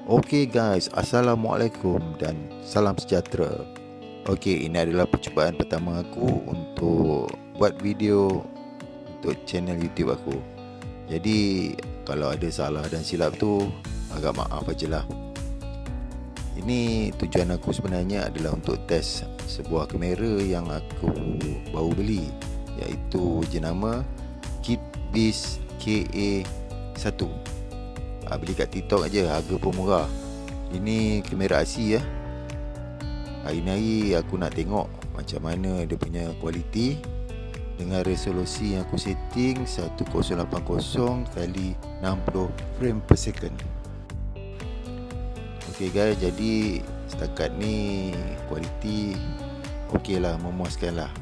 Okey guys, Assalamualaikum dan salam sejahtera. Okey, ini adalah percubaan pertama aku untuk buat video untuk channel YouTube aku. Jadi kalau ada salah dan silap tu agak maaf ajalah. Ini tujuan aku sebenarnya adalah untuk test sebuah kamera yang aku baru beli, iaitu jenama KitBeast KA1. Beli kat TikTok aja, harga pun murah. Ini kamera asli ya. Hari-hari aku nak tengok macam mana dia punya kualiti dengan resolusi yang aku setting 1080 x 60 frame per second. Ok guys, jadi setakat ni kualiti ok lah, memuaskan lah.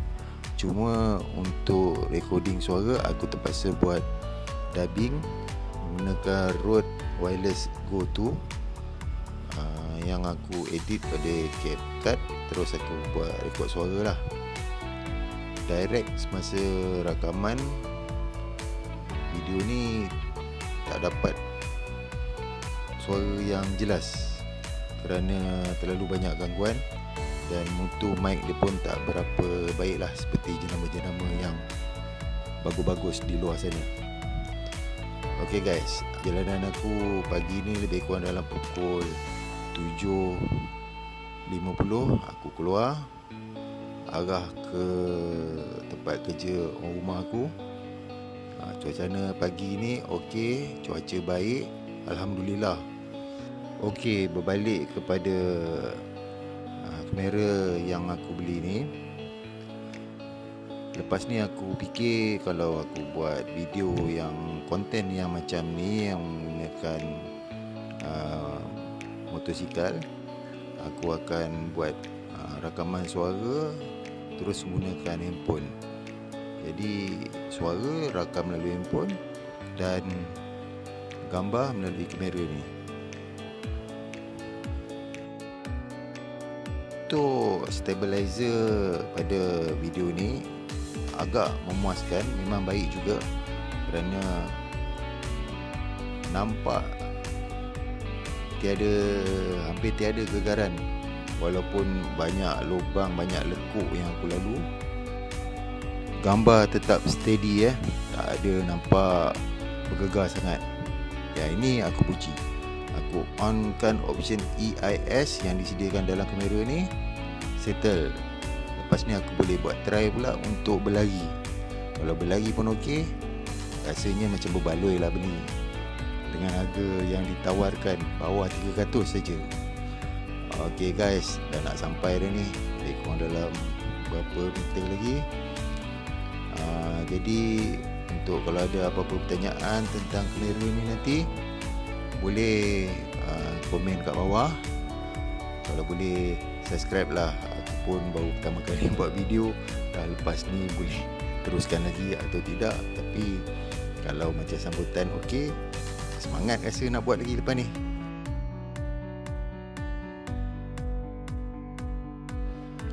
Cuma untuk recording suara aku terpaksa buat dubbing menggunakan Rode Wireless Go 2 yang aku edit pada CapCut, terus aku buat rekod suara lah. Direct semasa rakaman video ni tak dapat suara yang jelas kerana terlalu banyak gangguan, dan mutu mic dia pun tak berapa baik lah seperti jenama-jenama yang bagus-bagus di luar sana. Ok guys, jalanan aku pagi ni lebih kurang dalam pukul 7.50 aku keluar arah ke tempat kerja rumah aku. Cuaca pagi ni ok, cuaca baik, Alhamdulillah. Ok, berbalik kepada kamera yang aku beli ni. Lepas ni aku fikir kalau aku buat video yang konten yang macam ni, yang menggunakan motosikal, aku akan buat rakaman suara terus menggunakan handphone. Jadi suara rakam melalui handphone dan gambar melalui kamera ni. Untuk stabilizer pada video ni agak memuaskan, memang baik juga kerana nampak hampir tiada gegaran, walaupun banyak lubang, banyak lekuk yang aku lalu. Gambar tetap steady tak ada nampak bergegar sangat. Ini aku puji. Aku onkan option EIS yang disediakan dalam kamera ni, settle. Lepas ni aku boleh buat try pula untuk berlari. Kalau berlari pun ok, rasanya macam berbaloi lah beli dengan harga yang ditawarkan bawah 300 saja. Ok guys, dah nak sampai dah ni, lebih kurang dalam berapa meter lagi. Jadi untuk kalau ada apa-apa pertanyaan tentang kamera ni nanti boleh komen kat bawah. Kalau boleh subscribe lah, aku pun baru pertama kali buat video. Lepas ni boleh teruskan lagi atau tidak, tapi kalau macam sambutan ok, semangat rasa nak buat lagi lepas ni.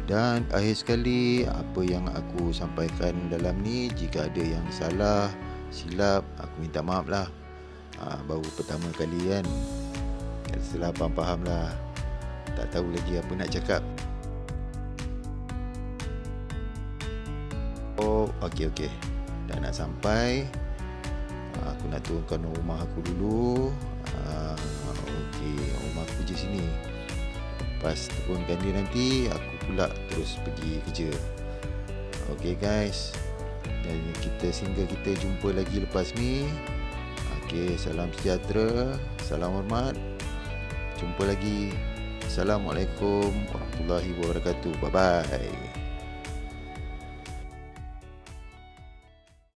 Dan akhir sekali, apa yang aku sampaikan dalam ni, jika ada yang salah, silap, aku minta maaf lah. Baru pertama kali kan, salah faham lah, tak tahu lagi apa nak cakap. Ok, dah nak sampai. Aku nak turunkan rumah aku dulu. Ok, rumah aku je sini. Lepas turunkan dia nanti, aku pula terus pergi kerja. Ok guys, dan sehingga kita jumpa lagi lepas ni. Ok, salam sejahtera, salam hormat, jumpa lagi. Assalamualaikum warahmatullahi wabarakatuh. Bye bye.